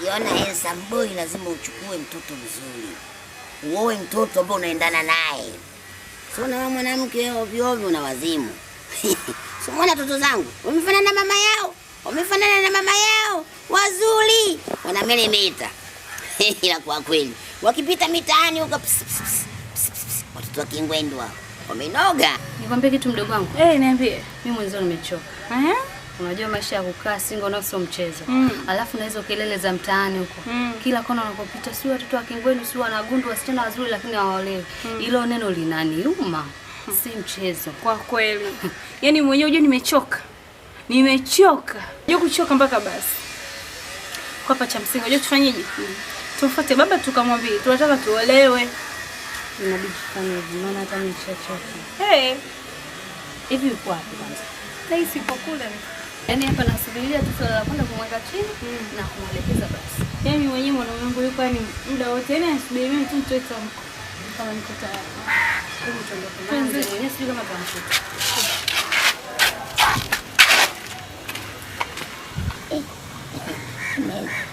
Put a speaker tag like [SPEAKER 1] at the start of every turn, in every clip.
[SPEAKER 1] ukiona handsome boy lazima uchukue mtoto mzuri. Uoe mtoto ambaye unaendana naye. Sio na mwanamke ovyo ovyo na wazimu. Sio mwana watoto zangu. Wamefanana na mama yao. Wamefanana na mama yao. Wazuri. Wanamelemeta. Ila kwa kweli wakipita mitaani huko watoto wa Kingwendwa wamenoga.
[SPEAKER 2] Nikwambie kitu mdogo wangu. Niambie. Mimi mwanzo nimechoka. Unajua maisha ya kukaa single na sio mchezo. Alafu na hizo kelele za mtaani huko. Kila kona unakopita si watoto wa Kingwendwa si wanagundu wasichana wazuri lakini hawaolewi. Hilo neno linaniuma. Si mchezo.
[SPEAKER 3] Kwa kweli. Yaani mwenyewe unajua nimechoka. Nimechoka. Unajua kuchoka mpaka basi. Kwa hapa cha msingi unajua tufanyeje? Tufuate baba tukamwambie tunataka tuolewe.
[SPEAKER 2] Inabidi tufanye maana hata nimeshachoka.
[SPEAKER 3] Hivi uko wapi kwanza? Naisi kwa kule.
[SPEAKER 2] Yaani hapa nasubiria tu swala la kwenda kumweka chini na kumwelekeza basi.
[SPEAKER 3] Yaani mwenyewe mwanaume wangu yuko yani muda wote yani anasubiri mimi tu nitoe tamko. Kama niko tayari. Hebu tuondoke. Mwenyewe sijui kama tutamkuta.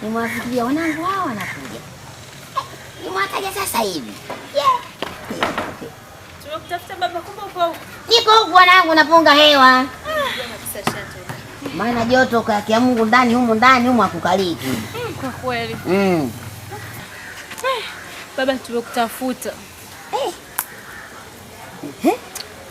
[SPEAKER 1] Nimwafikiria wanangu hao wanakuja. Nimwataja sasa hivi.
[SPEAKER 3] Tunakutafuta baba kumbe uko.
[SPEAKER 1] Niko huko wanangu napunga hewa. Maana joto kwa kia Mungu ndani humu akukaliki.
[SPEAKER 3] Kwa kweli. Baba tumekutafuta.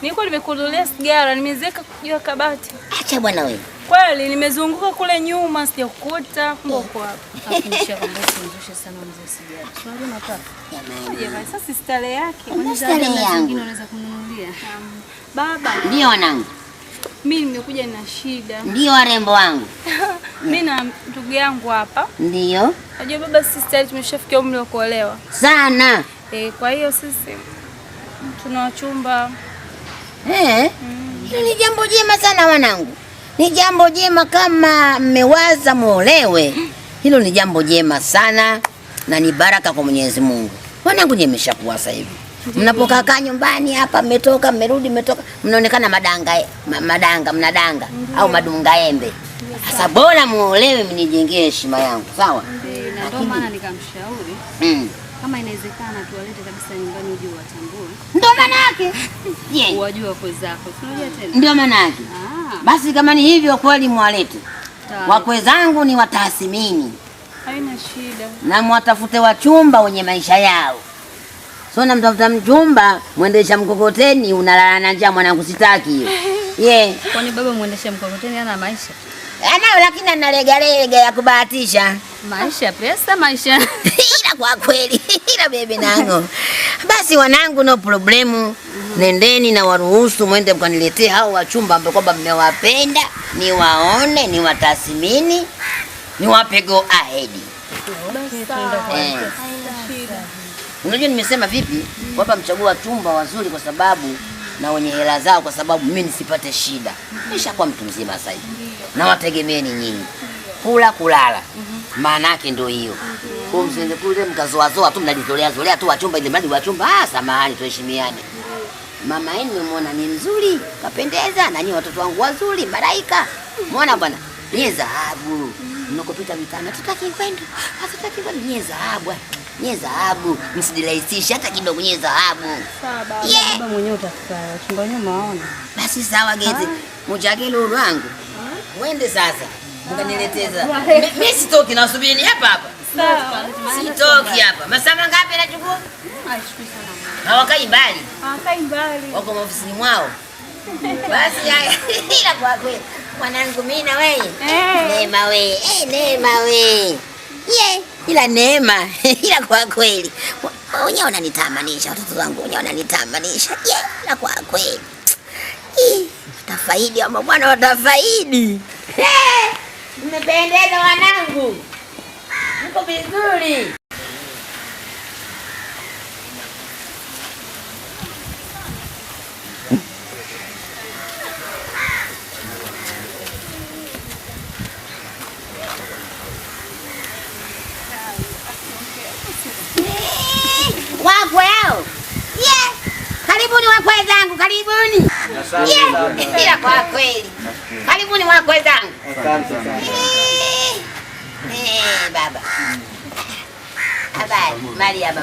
[SPEAKER 3] Niko nimekununulia sigara, nimezeka kujua kabati.
[SPEAKER 1] Acha bwana wewe.
[SPEAKER 3] Kweli nimezunguka kule nyuma sijakukuta. Kumbe uko hapa.
[SPEAKER 2] Afinisha kwamba usinzushe sana mzee sigara. Unajua nataka.
[SPEAKER 3] Jamani, sasa stale yake.
[SPEAKER 1] Stale yangu
[SPEAKER 2] unaweza kununulia.
[SPEAKER 3] Baba.
[SPEAKER 1] Ndio wanangu.
[SPEAKER 3] Mimi nimekuja na shida.
[SPEAKER 1] Ndio warembo wangu.
[SPEAKER 3] Mimi na ndugu yangu hapa.
[SPEAKER 1] Ndio.
[SPEAKER 3] Unajua baba sisi tayari tumeshafikia umri wa kuolewa.
[SPEAKER 1] Sana.
[SPEAKER 3] Kwa hiyo sisi tuna wachumba.
[SPEAKER 1] Hilo ni jambo jema sana wanangu. Ni jambo jema kama mmewaza muolewe. Hilo ni jambo jema sana na ni baraka kwa Mwenyezi Mungu. Wanangu nimeshakuwa sasa hivi. Mnapokaa nyumbani hapa mmetoka mmerudi mnaonekana mnadanga au madunga embe. Sasa bora muolewe mnijengee heshima yangu. Sawa?
[SPEAKER 2] Ndio maana nikamshauri. Kama inawezekana tuwalete kabisa nyumbani uje watambue.
[SPEAKER 1] Ndio maana yake.
[SPEAKER 2] Wajua wakwe zako. Unajua tena.
[SPEAKER 1] Ndio maana yake. Basi kama ni hivyo kweli mwalete. Wakwe zangu ni watathmini.
[SPEAKER 3] Haina shida.
[SPEAKER 1] Na mwatafute wachumba wenye maisha yao. So na mtafuta mchumba mwendesha mkokoteni unalala na njaa mwanangu sitaki hiyo.
[SPEAKER 2] Kwani baba mwendesha mkokoteni hana maisha?
[SPEAKER 1] Anayo lakini analega ya kubahatisha.
[SPEAKER 2] Maisha pesa maisha.
[SPEAKER 1] Ila kwa kweli, ila bebe nangu. Basi wanangu no problemu. Nendeni na waruhusu mwende mkaniletee hao wachumba ambao kwamba mmewapenda, niwaone, niwatathmini, niwape go ahead. Unajua nimesema vipi? Kwamba mchagua wachumba wazuri kwa sababu na wenye hela zao kwa sababu mimi nisipate shida. Nishakuwa mtu mzima sasa hivi. Na wategemeeni nyinyi. Kula kulala. Maana yake ndio hiyo. Kwa msiende kule mkazoazoa tu mnajizolea tu wachumba ile mradi wachumba samahani tuheshimiane. Mama yenu nimeona ni mzuri, kapendeza na nyinyi watoto wangu wazuri, malaika. Muona bwana? Ni dhahabu. Mnakopita mitaani tutaki kwenda. Hatutaki kwenda ni dhahabu. Nye dhahabu, msidilaisishe hata kidogo nye dhahabu.
[SPEAKER 3] Sawa baba.
[SPEAKER 2] Baba mwenyewe utafuta chumba nyuma waona.
[SPEAKER 1] Basi sawa gezi. Mchake lulu wangu. Mwende sasa. Mkanileteza. Mimi sitoki nasubiri hapa hapa.
[SPEAKER 3] Sawa.
[SPEAKER 1] Sitoki hapa. Masaa ngapi nachukua?
[SPEAKER 2] Achukui sana.
[SPEAKER 1] Hawakai mbali.
[SPEAKER 3] Hawakai mbali.
[SPEAKER 1] Wako ofisini mwao. Basi haya. Ila kwa kweli mwanangu mimi na wewe. Neema wewe. Neema wewe. Ila Neema, ila kwa kweli wenyewe unanitamanisha watoto wangu, wenyewe unanitamanisha. Ila kwa kweli watafaidi ama bwana watafaidi. Mmependeza wanangu, mko vizuri. Wakwe hao. Karibuni wakwe zangu, karibuni. Ila kwa kweli. Karibuni wakwe zangu. Asante sana. Baba. Habari, Mariaba.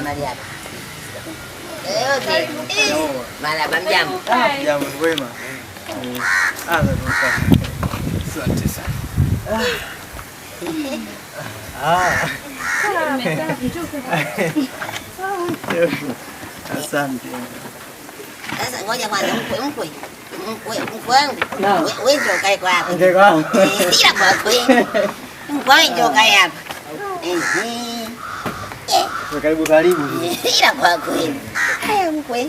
[SPEAKER 1] Okay. Mariaba mjambo.
[SPEAKER 4] Mjambo wema. Asante sana. Asante.
[SPEAKER 1] Sasa ngoja kwanza mkwe wangu. Wewe ndio kae kwa hapa.
[SPEAKER 4] Ndio kwa hapa.
[SPEAKER 1] Ila kwa kweli. Mkwe ndio kae hapa.
[SPEAKER 4] Karibu.
[SPEAKER 1] Ila kwa kweli. Haya mkwe.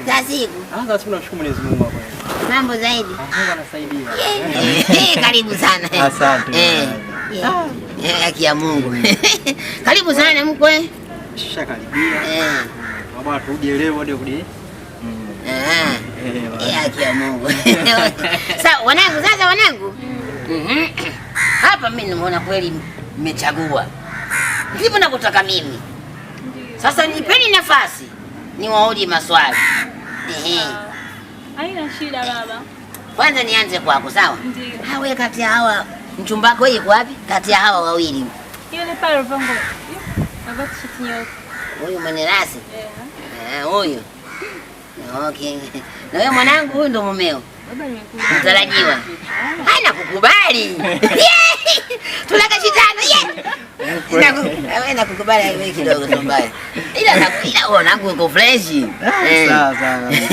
[SPEAKER 1] Zazigu.
[SPEAKER 4] Sasa tunashukuru Mwenyezi Mungu kwa kweli.
[SPEAKER 1] Mambo zaidi.
[SPEAKER 4] Mungu anasaidia.
[SPEAKER 1] Karibu sana.
[SPEAKER 4] Asante.
[SPEAKER 1] Haki ya Mungu. Karibu sana mkwe.
[SPEAKER 4] Shakaribia. Baba turudi leo hadi kudi.
[SPEAKER 1] Haki ya Mungu. Sasa wanangu. Hapa mimi nimeona kweli mmechagua. Ndivyo nakutaka mimi. Sasa nipeni nafasi niwahoji maswali.
[SPEAKER 3] Haina shida baba.
[SPEAKER 1] Kwanza nianze kwako, sawa?
[SPEAKER 3] Ndio.
[SPEAKER 1] Hawe kati ya hawa mchumba wako yuko wapi? Kati ya hawa wawili.
[SPEAKER 3] Yule pale vango. Abati shati nyeupe.
[SPEAKER 1] Huyu mwenye rasi? Huyu. Okay. Na wewe mwanangu huyu ndo mumeo.
[SPEAKER 3] Baba nimekuja.
[SPEAKER 1] Mtarajiwa. Hana kukubali. Tulaka shitani. Wewe nakukubali wewe kidogo tu mbaya. Ila wanangu uko fresh.
[SPEAKER 4] Sawa.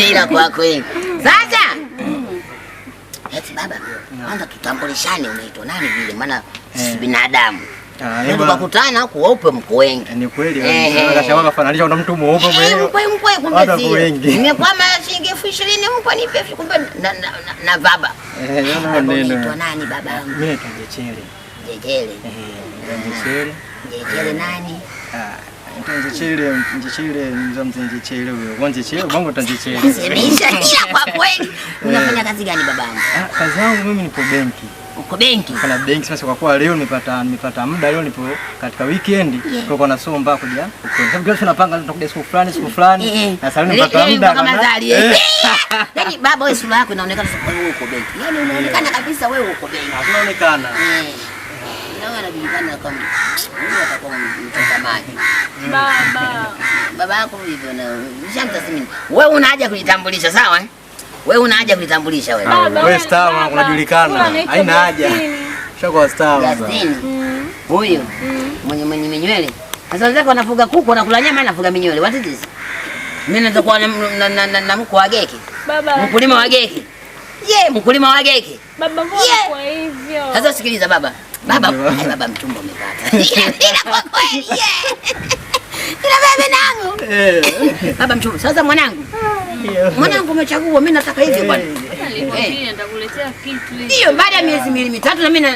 [SPEAKER 1] Ila kwa kweli. Sasa eti baba, kwanza tutambulishane, unaitwa nani vile, maana sisi binadamu. Tukakutana huko weupe mko wengi.
[SPEAKER 4] Ni kweli. Akashaona fananisha na mtu mweupe mwenyewe.
[SPEAKER 1] Mkwe kumbe si. Nimekwama shilingi 20,000 mkwe nipe kumbe na baba. Unaitwa nani baba yangu?
[SPEAKER 4] Mimi naitwa Jechele.
[SPEAKER 1] Jechele nani?
[SPEAKER 4] Njechele huyo. Wanjechele bongo tanjechele.
[SPEAKER 1] Semisha ila kwa kweli. Unafanya kazi gani babangu?
[SPEAKER 4] Kazi yangu mimi nipo benki.
[SPEAKER 1] Uko benki?
[SPEAKER 4] Kana benki sasa, kwa kuwa leo nimepata muda, leo nipo katika weekend, kwa nasoma mpaka kuja huko. Sababu kesho tunapanga tutakuja siku fulani. Na sasa nimepata muda
[SPEAKER 1] kama zali. Yaani baba wewe sura yako inaonekana wewe uko benki. Yaani unaonekana kabisa wewe uko benki.
[SPEAKER 4] Unaonekana.
[SPEAKER 1] Na wewe unajulikana kama wewe utakuwa mtazamaji. Baba yako hivyo na nishamtathmini. Wewe una haja kujitambulisha, sawa? Wewe una haja kujitambulisha wewe.
[SPEAKER 4] Wewe star unajulikana. Haina haja. Shaka star.
[SPEAKER 1] Justin. Huyo mwenye minywele. Sasa wenzako wanafuga kuku, wanakula nyama, anafuga minywele. What is this? Mimi nitakuwa na mko wa geki.
[SPEAKER 3] Baba.
[SPEAKER 1] Mkulima wa geki. Mkulima wa geki.
[SPEAKER 3] Baba mbona kwa hivyo?
[SPEAKER 1] Sasa sikiliza baba. Baba mtumbo umepata. Ila kwa kweli. Ila baba nangu. Baba mtumbo. Sasa mwanangu. Mwanangu umechagua, mimi nataka hivi bwana.
[SPEAKER 2] Nilikwambia nitakuletea kitu hivi.
[SPEAKER 1] Ndio baada ya miezi 2-3 na mimi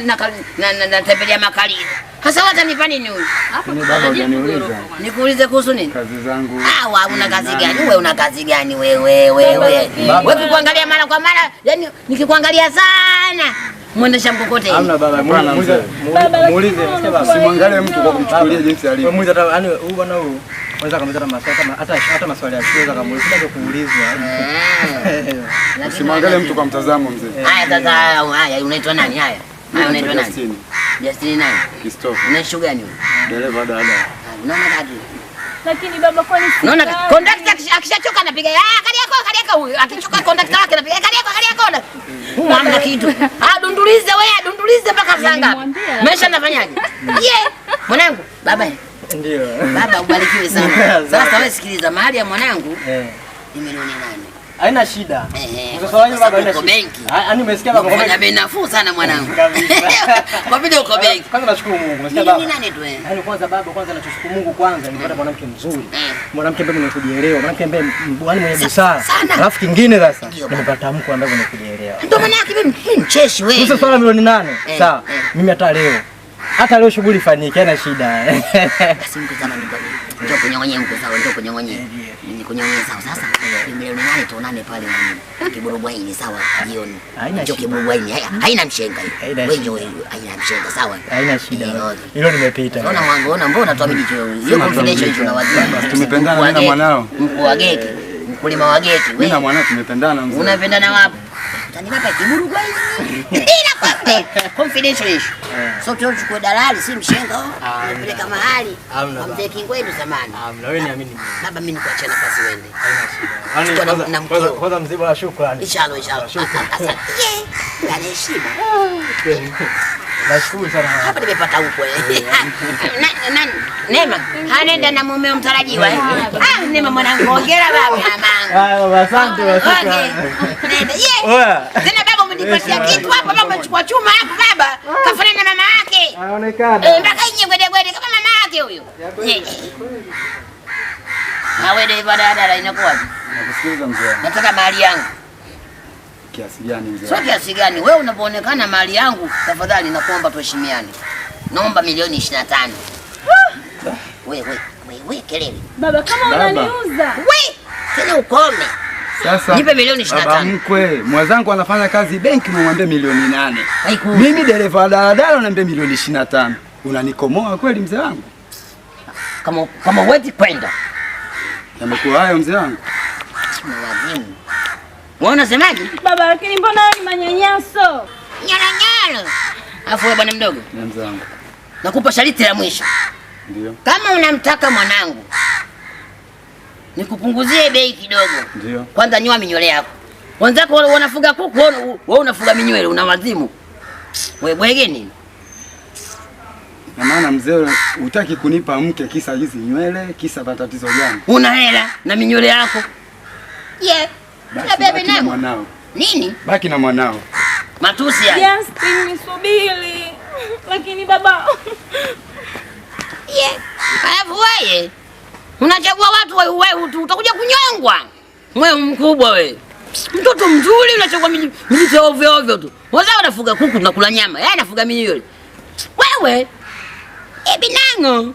[SPEAKER 1] natembelea makali. Sasa hata nifanye nini huyu?
[SPEAKER 4] Baba hujaniuliza.
[SPEAKER 1] Nikuulize kuhusu nini?
[SPEAKER 4] Kazi zangu.
[SPEAKER 1] Una kazi gani? Wewe una kazi gani wewe? Wewe kuangalia mara kwa mara, yani nikikuangalia sana. Mwendesha mkokote.
[SPEAKER 4] Hamna baba, muulize. Simwangalie mtu kwa kumchukulia jinsi alivyo. Muulize hata yani huyu bwana huyu. Unaweza kumuuliza maswali kama hata maswali ya shule kama muulize bila kuulizwa.
[SPEAKER 5] Usimwangalie mtu kwa mtazamo mzee.
[SPEAKER 1] Haya sasa, haya unaitwa nani haya? Unaitwa nani? Justin nani?
[SPEAKER 5] Christopher.
[SPEAKER 1] Una shughuli gani?
[SPEAKER 5] Dereva dada.
[SPEAKER 1] Unaona kaji.
[SPEAKER 3] Lakini baba kwani
[SPEAKER 1] unaona conductor akishachoka anapiga kali yako huyu. Akichoka conductor wake anapiga kali yako. Hamna kitu. Dundulize mpaka saa ngapi? Maisha nafanyaje? Mwanangu, baba.
[SPEAKER 4] Ndio.
[SPEAKER 1] Baba ubarikiwe sana. Sasa wewe sikiliza, mahali ya mwanangu ni milioni 8.
[SPEAKER 4] Haina shida.
[SPEAKER 1] Sasa wewe baba uko benki.
[SPEAKER 4] Yaani umesikia baba
[SPEAKER 1] kwa bei nafuu sana mwanangu. Kwa vile uko benki.
[SPEAKER 4] Kwanza nashukuru Mungu. Umesikia baba?
[SPEAKER 1] Ni nani tu wewe?
[SPEAKER 4] Yaani kwanza baba, kwanza nashukuru Mungu kwanza nimepata mwanamke mzuri. Mwanamke ambaye nimekujielewa, mwanamke ambaye bwana mwenye busara. Alafu kingine sasa nimepata mke ambaye nimekujielewa.
[SPEAKER 1] Ndio maana yake mimi mcheshi wewe.
[SPEAKER 4] Sasa swala milioni 8. Sawa. Mimi hata leo shughuli ifanyike, hana shida.
[SPEAKER 1] Basi mko kama ndio kunyonye mko sawa, ndio kunyonye. Ni kunyonye sawa. Sasa milioni 8 tuonane pale na Kiburugwaini sawa jioni. Ndio Kiburugwaini. Haina mshenga hiyo. Wewe haina mshenga sawa.
[SPEAKER 4] Haina shida. Hilo nimepita.
[SPEAKER 1] Unaona mwangu, mbona tuamini hiyo confidential hiyo tunawajua.
[SPEAKER 5] Tumependana mimi na mwanao.
[SPEAKER 1] Mko wa geti. Mkulima wa geti.
[SPEAKER 5] Mimi na mwanao tumependana mzee.
[SPEAKER 1] Unapendana wapi? Utanipata kiburu kwa hizi. Ila kwa confidential issue. So tuchukue dalali si mshenga nipeleka mahali. Ampe Kingwendu zamani.
[SPEAKER 4] Na wewe niamini.
[SPEAKER 1] Baba mimi nikuachia nafasi uende.
[SPEAKER 4] Haina shida. Kwanza mzee wa shukrani.
[SPEAKER 1] Inshallah. Yaani heshima.
[SPEAKER 4] Nashukuru sana.
[SPEAKER 1] Hapa nimepata huko Neema, anaenda na mumeo mtarajiwa Neema mwanangu, hongera baba mama.
[SPEAKER 4] Asante.
[SPEAKER 1] Nenda. Tena baba umenipatia kitu hapa, baba umechukua chuma hapo baba. Kafanana na mama yake.
[SPEAKER 4] Anaonekana.
[SPEAKER 1] Mpaka yeye gwede kama mama yake huyo. Na wewe ibada inakuwaje?
[SPEAKER 5] Nakusikiliza mzee.
[SPEAKER 1] Nataka mali yangu.
[SPEAKER 5] Kiasi gani mzee?
[SPEAKER 1] Sio kiasi gani? Wewe unapoonekana mali yangu, tafadhali nakuomba tuheshimiane. Naomba milioni 25. Wewe kelele.
[SPEAKER 3] Baba kama unaniuza.
[SPEAKER 1] Tena ukome.
[SPEAKER 5] Sasa
[SPEAKER 1] nipe milioni 25.
[SPEAKER 5] Baba mkwe, mwenzangu anafanya kazi benki mwambie milioni 8. Mimi dereva daladala unaniambia milioni 25. Unanikomoa kweli mzee wangu?
[SPEAKER 1] Kama wewe kwenda.
[SPEAKER 5] Yamekuwa hayo mzee wangu.
[SPEAKER 1] Mwazimu. Wewe unasemaje?
[SPEAKER 3] Baba lakini mbona ni manyanyaso?
[SPEAKER 1] Nyana. Afu wewe bwana mdogo.
[SPEAKER 5] Mzee wangu.
[SPEAKER 1] Nakupa sharti la mwisho.
[SPEAKER 5] Ndio.
[SPEAKER 1] Kama unamtaka mwanangu, nikupunguzie bei kidogo.
[SPEAKER 5] Ndio.
[SPEAKER 1] Kwanza nyoa minywele yako. Wenzako wanafuga kuku, wewe unafuga minywele, una wazimu. Wewe bwege nini?
[SPEAKER 5] Na maana mzee hutaki kunipa mke kisa hizi nywele, kisa tatizo gani?
[SPEAKER 1] Una hela na minywele yako. Na bebe
[SPEAKER 5] na mwanao.
[SPEAKER 1] Nini?
[SPEAKER 5] Baki na mwanao.
[SPEAKER 1] Matusi haya.
[SPEAKER 3] Yes, nisubiri. Lakini baba.
[SPEAKER 1] Alafu wewe unachagua watu wewe utakuja kunyongwa. Wewe mkubwa wewe. Mtoto mzuri unachagua milite ovyo tu. Wazao wanafuga kuku tunakula nyama. Yeye anafuga minywele. Wewe binango.